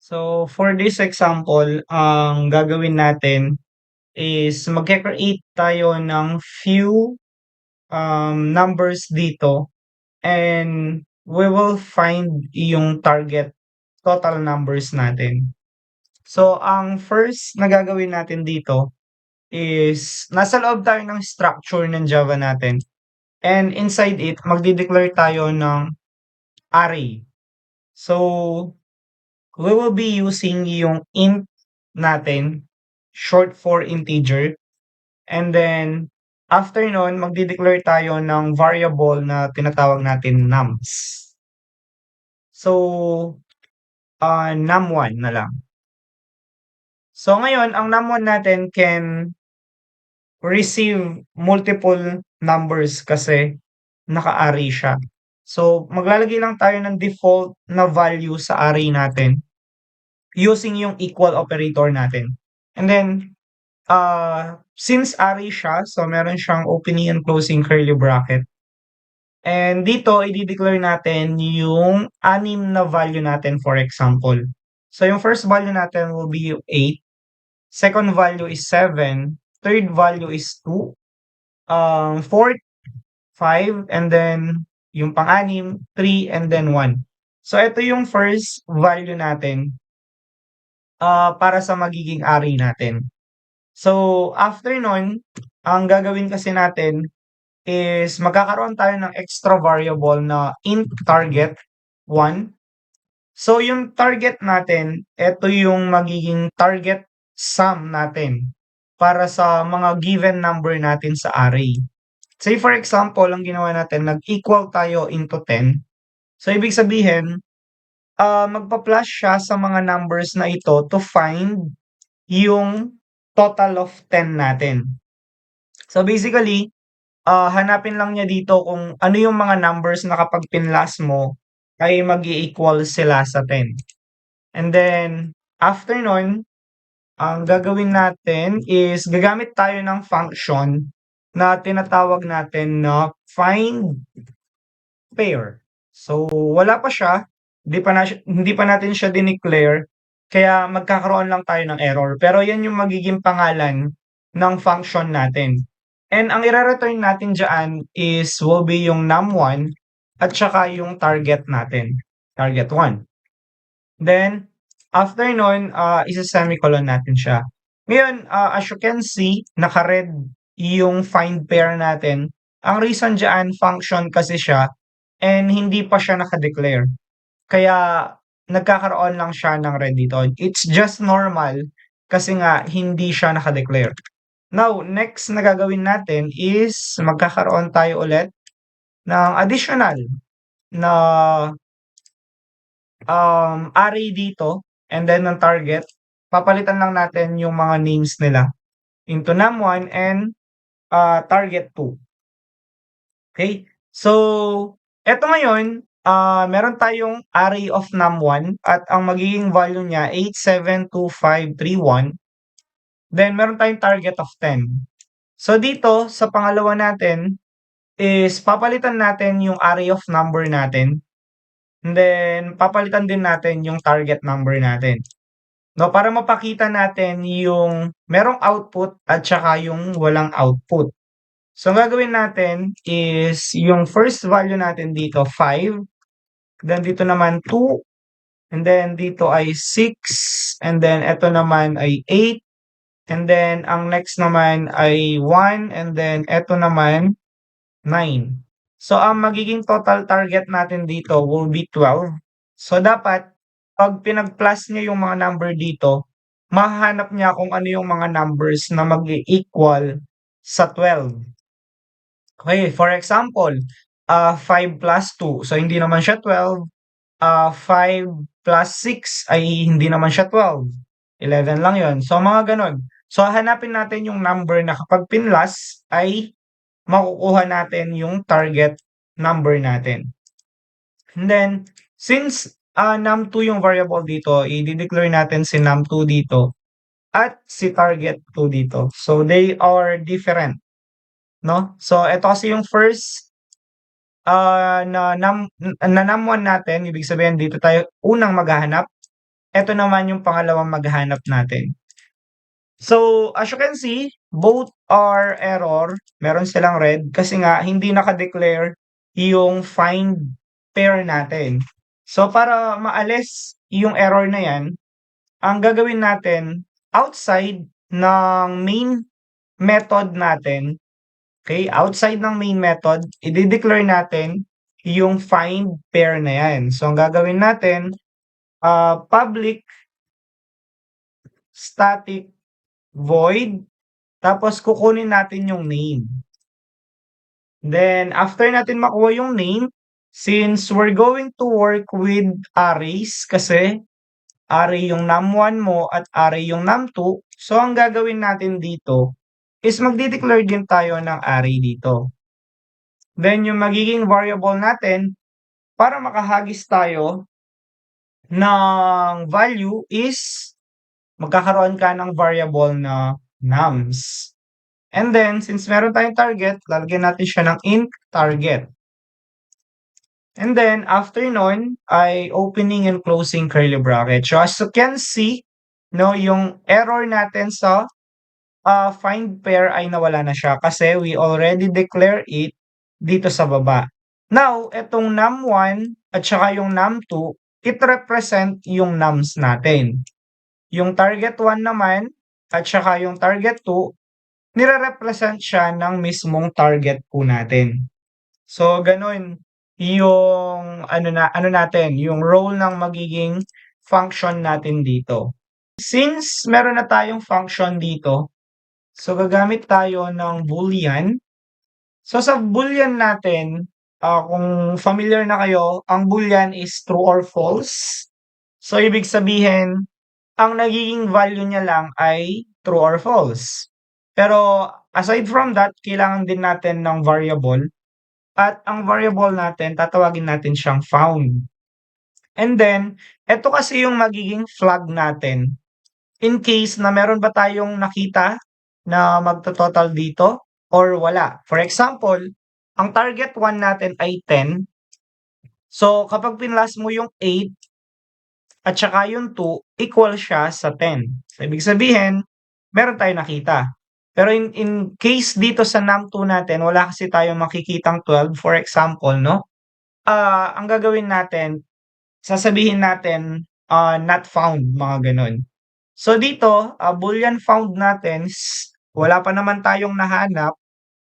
So, for this example, ang gagawin natin is magke-create tayo ng few numbers dito and we will find yung target total numbers natin. So, ang first na gagawin natin dito is nasa loob tayo ng structure ng Java natin and inside it, magde-declare tayo ng array. So, we will be using yung int natin, short for integer, and then after nun magde-declare tayo ng variable na tinatawag natin nums. So, num1 na lang. So ngayon ang num1 natin can receive multiple numbers kasi naka-array siya. So maglalagay lang tayo ng default na value sa array natin using yung equal operator natin. And then since array siya, so meron siyang opening and closing curly bracket. And dito, i-declare natin yung 6 na value natin, for example. So, yung first value natin will be 8. Second value is 7. Third value is 2. Fourth, 5. And then, yung pang-anim, 3. And then 1. So, ito yung first value natin para sa magiging array natin. So, after nun, ang gagawin kasi natin is magkakaroon tayo ng extra variable na int target 1. So, yung target natin, ito yung magiging target sum natin para sa mga given number natin sa array. Say for example, ang ginawa natin, nag-equal tayo into 10. So, ibig sabihin, magpa-plus siya sa mga numbers na ito to find yung total of 10 natin. So, basically, hanapin lang niya dito kung ano yung mga numbers na kapag pinlas mo ay mag-i-equal sila sa 10. And then, after nun, ang gagawin natin is gagamit tayo ng function na tinatawag natin na find pair. So, wala pa siya, hindi pa natin siya dineclare, kaya magkakaroon lang tayo ng error. Pero yan yung magiging pangalan ng function natin. And ang ire-return natin dyan is will be yung num1 at saka yung target natin, target 1. Then, after nun, isa-semicolon natin siya. Ngayon, as you can see, naka-red yung find pair natin. Ang reason dyan, function kasi siya and hindi pa siya naka-declare. Kaya nagkakaroon lang siya ng red dito. It's just normal kasi nga hindi siya naka-declare. Now, next na gagawin natin is magkakaroon tayo ulit ng additional na array dito and then ng target. Papalitan lang natin yung mga names nila into num1 and target 2. Okay? So, eto ngayon, meron tayong array of num1 at ang magiging value niya 872531. Then meron tayong target of 10. So dito sa pangalawa natin is papalitan natin yung array of number natin. And then papalitan din natin yung target number natin. No, para mapakita natin yung merong output at saka yung walang output. So ang gagawin natin is yung first value natin dito 5, then dito naman 2, and then dito ay 6, and then eto naman ay 8, and then ang next naman ay 1, and then eto naman 9. So ang magiging total target natin dito will be 12. So dapat pag pinag-plus niya yung mga number dito, mahahanap niya kung ano yung mga numbers na mag-e-equal sa 12. Okay, for example, 5 plus 2. So hindi naman siya 12. 5 plus 6 ay hindi naman siya 12. 11 lang yon. So mga ganon. So hanapin natin yung number na kapag pinlas ay makukuha natin yung target number natin. And then, since num2 yung variable dito, i-declare natin si num2 dito at si target 2 dito. So they are different, no? So ito kasi yung first na num1 natin, ibig sabihin dito tayo unang maghahanap. eto naman yung pangalawang maghahanap natin. So, as you can see, both are error. Meron silang red kasi nga hindi naka-declare yung find pair natin. So, para maalis yung error na yan, ang gagawin natin outside ng main method natin, okay? Outside ng main method, i-declare natin yung find pair na yan. So, ang gagawin natin, public static void, tapos kukunin natin yung name. Then, after natin makuha yung name, since we're going to work with arrays kasi array yung num1 mo at array yung num2, so ang gagawin natin dito is magde-declare din tayo ng array dito. Then, yung magiging variable natin para makahagis tayo ng value is magkakaroon ka ng variable na nums. And then, since meron tayong target, lalagyan natin siya ng int target. And then, after nun, ay opening and closing curly bracket. So, as you can see, no, yung error natin sa find pair ay nawala na siya kasi we already declare it dito sa baba. Now, itong num1 at saka yung num2, it represent yung nums natin. Yung target 1 naman at saka yung target 2, nire-represent siya ng mismong target po natin. So, ganun yung ano natin, yung role ng magiging function natin dito. Since meron na tayong function dito, so gagamit tayo ng boolean. So, sa boolean natin, kung familiar na kayo, ang boolean is true or false. So, ibig sabihin, ang nagiging value niya lang ay true or false. Pero aside from that, kailangan din natin ng variable at ang variable natin tatawagin natin siyang found. And then, eto kasi yung magiging flag natin in case na meron ba tayong nakita na magto-total dito or wala. For example, ang target 1 natin ay 10. So, kapag pinlas mo yung 8 at saka yung 2, equal siya sa 10. So, ibig sabihin, meron tayong nakita. Pero in case dito sa num2 natin, wala kasi tayong makikitang 12, for example, no? Ang gagawin natin, sasabihin natin, not found, mga gano'n. So dito, boolean found natin wala pa naman tayong nahanap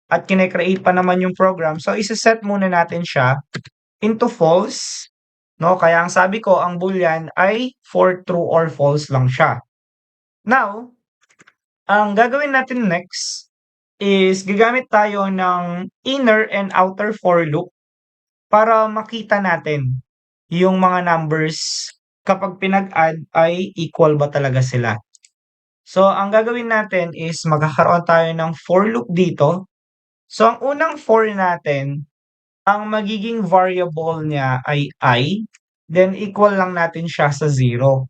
at kine-create pa naman yung program. So ise-set muna natin siya into false, no? Kaya ang sabi ko, ang boolean ay for true or false lang siya. Now, ang gagawin natin next is gagamit tayo ng inner and outer for loop para makita natin yung mga numbers kapag pinag-add ay equal ba talaga sila. So, ang gagawin natin is magkakaroon tayo ng for loop dito. So, ang unang for natin, ang magiging variable niya ay I, then equal lang natin siya sa 0.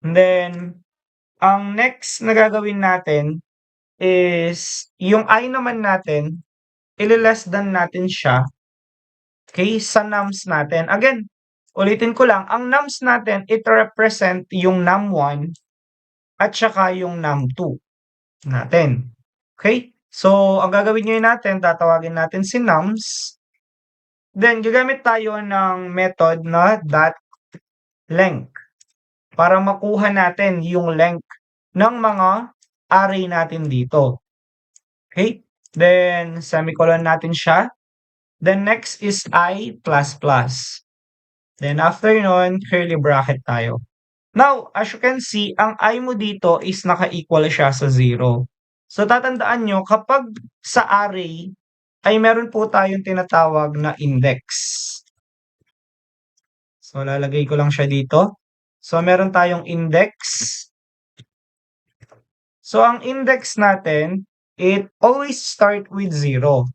And then, ang next na gagawin natin is yung I naman natin, ile-less than natin siya, okay, sa nums natin. Again, ulitin ko lang, ang nums natin, it represent yung num1 at saka yung num2 natin. Okay? So, ang gagawin ngayon natin, tatawagin natin si nums. Then, gagamit tayo ng method na .length para makuha natin yung length ng mga array natin dito. Okay? Then, semicolon natin siya. Then, next is I++. Then, after nun, curly bracket tayo. Now, as you can see, ang I mo dito is naka-equal siya sa 0. So, tatandaan nyo, kapag sa array, ay meron po tayong tinatawag na index. So, lalagay ko lang siya dito. So, meron tayong index. So, ang index natin, it always start with 0.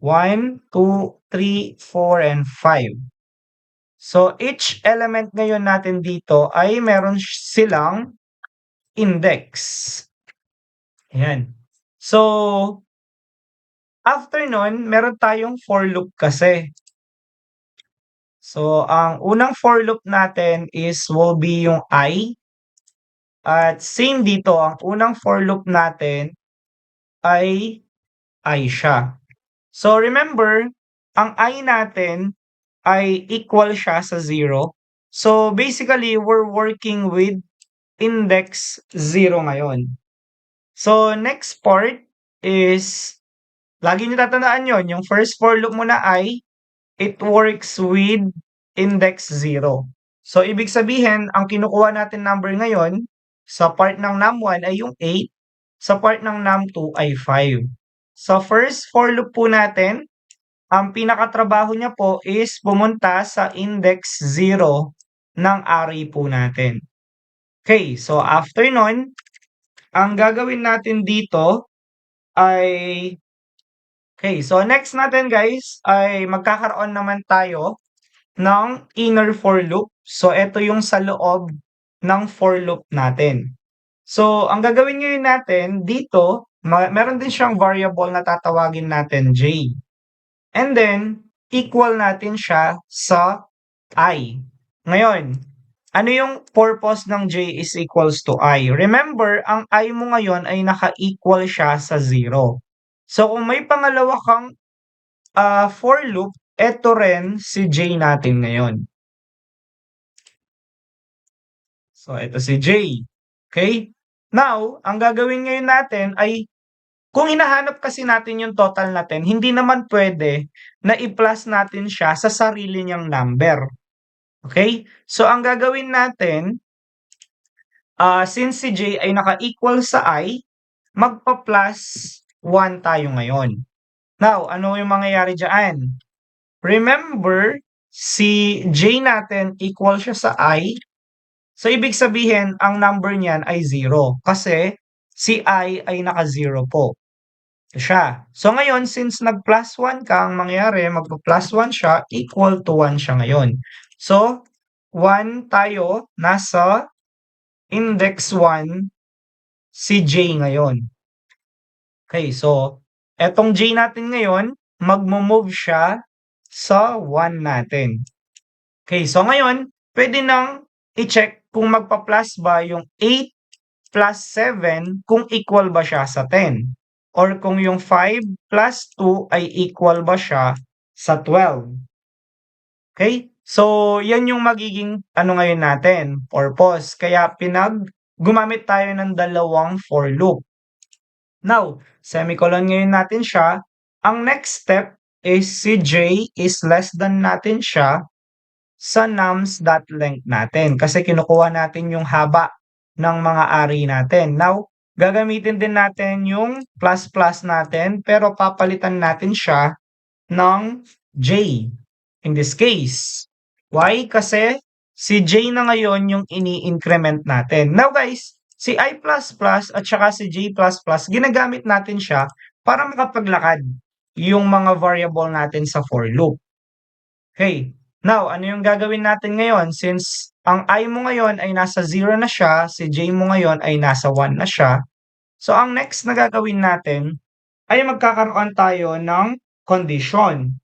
1, 2, 3, 4, and 5. So, each element ngayon natin dito ay meron silang index. Ayan. So, after nun, meron tayong for loop kasi. So, ang unang for loop natin will be yung I. At same dito, ang unang for loop natin ay I siya. So, remember, ang I natin ay equal siya sa 0. So, basically, we're working with index 0 ngayon. So, next part is, lagi niyo tatandaan yon, yung first for loop muna ay, it works with index 0. So, ibig sabihin, ang kinukuha natin number ngayon, sa part ng num1 ay yung 8, sa part ng num2 ay 5. Sa first for loop po natin, ang pinakatrabaho niya po is pumunta sa index 0 ng array po natin. Okay, so after nun, ang gagawin natin dito ay, okay, so next natin guys ay magkakaroon naman tayo ng inner for loop. So ito yung sa loob ng for loop natin. So ang gagawin ngayon natin dito, meron din siyang variable na tatawagin natin j. And then, equal natin siya sa I. Ngayon, ano yung purpose ng j is equals to I? Remember, ang I mo ngayon ay naka-equal siya sa 0. So, kung may pangalawa kang for loop, eto rin si j natin ngayon. So, ito si j. Okay? Now, ang gagawin ngayon natin ay kung hinahanap kasi natin yung total natin, hindi naman pwede na i-plus natin siya sa sarili niyang number. Okay? So, ang gagawin natin, since si j ay naka-equal sa I, magpa-plus 1 tayo ngayon. Now, ano yung mangyayari dyan? Remember, si j natin equal siya sa I. So, ibig sabihin, ang number niyan ay 0. Kasi, si I ay naka-0 po. Siya. So ngayon, since nag-plus 1 ka, ang mangyayari, magpa-plus 1 siya, equal to 1 siya ngayon. So, 1 tayo, nasa index 1, si j ngayon. Okay, so, etong j natin ngayon, magmo-move siya sa 1 natin. Okay, so ngayon, pwede nang i-check kung magpa-plus ba yung 8 plus 7 kung equal ba siya sa 10. Or kung yung 5 plus 2 ay equal ba siya sa 12. Okay? So, yan yung magiging ngayon natin, purpose. Kaya gumamit tayo ng dalawang for loop. Now, semicolon ngayon natin siya. Ang next step is si j is less than natin siya sa nums.length natin. Kasi kinukuha natin yung haba ng mga array natin. Now, gagamitin din natin yung plus plus natin pero papalitan natin siya ng j in this case. Why? Kasi si j na ngayon yung ini-increment natin. Now guys, si i++ at saka si j++, ginagamit natin siya para makapaglakad yung mga variable natin sa for loop. Okay. Now, ano yung gagawin natin ngayon? Since ang I mo ngayon ay nasa 0 na siya, si j mo ngayon ay nasa 1 na siya. So, ang next na gagawin natin ay magkakaroon tayo ng condition.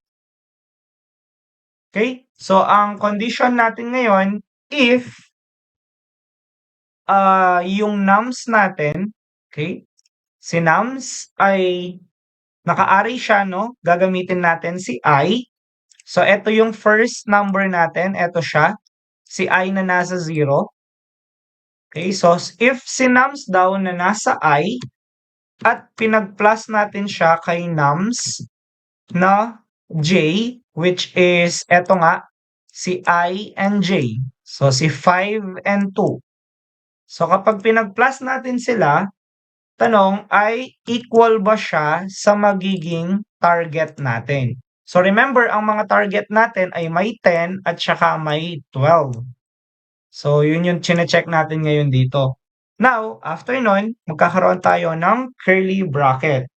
Okay? So, ang condition natin ngayon, if yung nums natin, okay, si nums ay naka-array siya, no? Gagamitin natin si I. So, ito yung first number natin. Ito siya. Si I na nasa 0. Okay, so if si nums daw na nasa I at pinag-plus natin siya kay nums na j, which is eto nga, si I and j. So, si 5 and 2. So, kapag pinag-plus natin sila, tanong ay equal ba siya sa magiging target natin? So, remember, ang mga target natin ay may 10 at saka may 12. So, yun yung chine-check natin ngayon dito. Now, after nun, magkakaroon tayo ng curly bracket.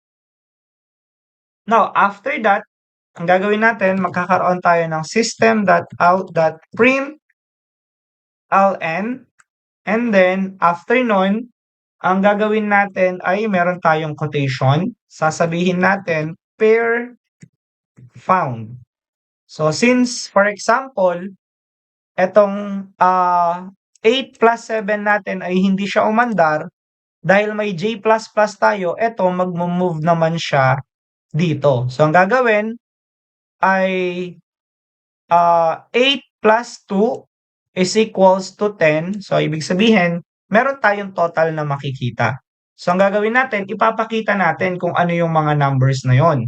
Now, after that, ang gagawin natin, magkakaroon tayo ng system.out.print ln, and then, after nun, ang gagawin natin ay meron tayong quotation. Sasabihin natin, pair found. So, since for example, etong 8 plus 7 natin ay hindi siya umandar, dahil may J++ tayo, eto magmo-move naman siya dito. So, ang gagawin ay 8 plus 2 is equals to 10. So, ibig sabihin, meron tayong total na makikita. So, ang gagawin natin, ipapakita natin kung ano yung mga numbers na yon.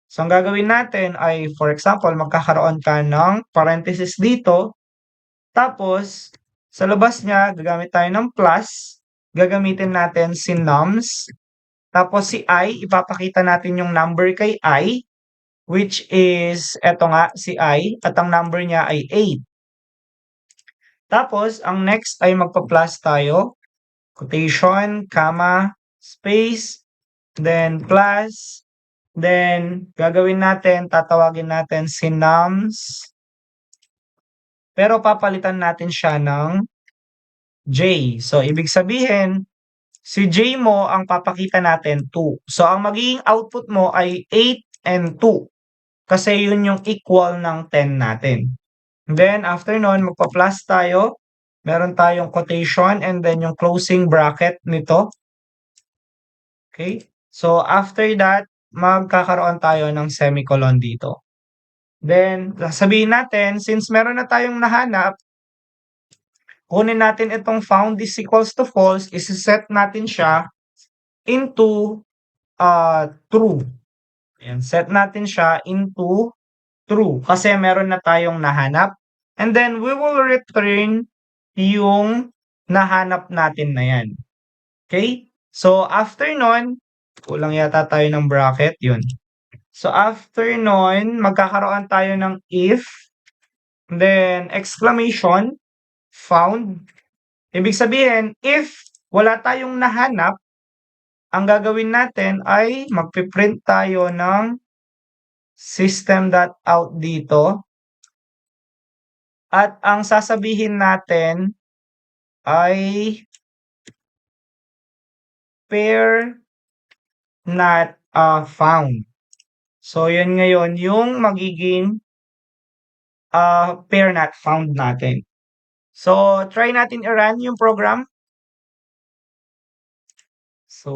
So, ang gagawin natin ay, for example, magkakaroon ka ng parenthesis dito. Tapos, sa labas niya, gagamit tayo ng plus. Gagamitin natin si nums. Tapos si I, ipapakita natin yung number kay I, which is, eto nga, si I, at ang number niya ay 8. Tapos, ang next ay magpa-plus tayo. Quotation, comma, space, then plus, then gagawin natin, tatawagin natin si nums, pero papalitan natin siya ng J. So, ibig sabihin, si J mo ang papakita natin 2. So, ang magiging output mo ay 8 and 2. Kasi yun yung equal ng 10 natin. Then, after nun, magpa-plus tayo. Meron tayong quotation and then yung closing bracket nito. Okay? So, after that, magkakaroon tayo ng semicolon dito. Then, sabihin natin, since meron na tayong nahanap, kunin natin itong found is equals to false, isi-set natin siya into true. Ayan, set natin siya into true kasi meron na tayong nahanap. And then, we will return yung nahanap natin na yan. Okay? So, after nun, kulang yata tayo ng bracket, yun. So, after nun, magkakaroon tayo ng if, then exclamation, found. Ibig sabihin, if wala tayong nahanap, ang gagawin natin ay magpiprint tayo ng system.out dito. At ang sasabihin natin ay pair not found. So, yan ngayon yung magiging pair not found natin. So, try natin i-run yung program. So,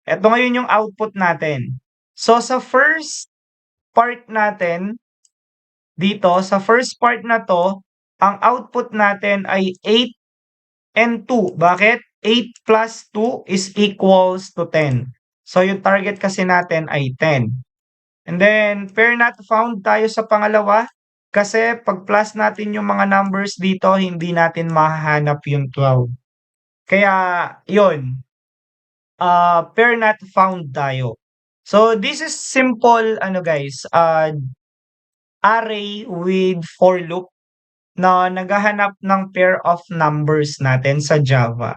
eto ngayon yung output natin. So, sa first part natin, dito, sa first part na to, ang output natin ay 8 and 2. Bakit? 8 plus 2 is equals to 10. So, yung target kasi natin ay 10. And then, pair not found tayo sa pangalawa. Kasi pag plus natin yung mga numbers dito, hindi natin mahahanap yung 12. Kaya, yun. Pair not found tayo. So, this is simple, guys, array with for loop na naghahanap ng pair of numbers natin sa Java.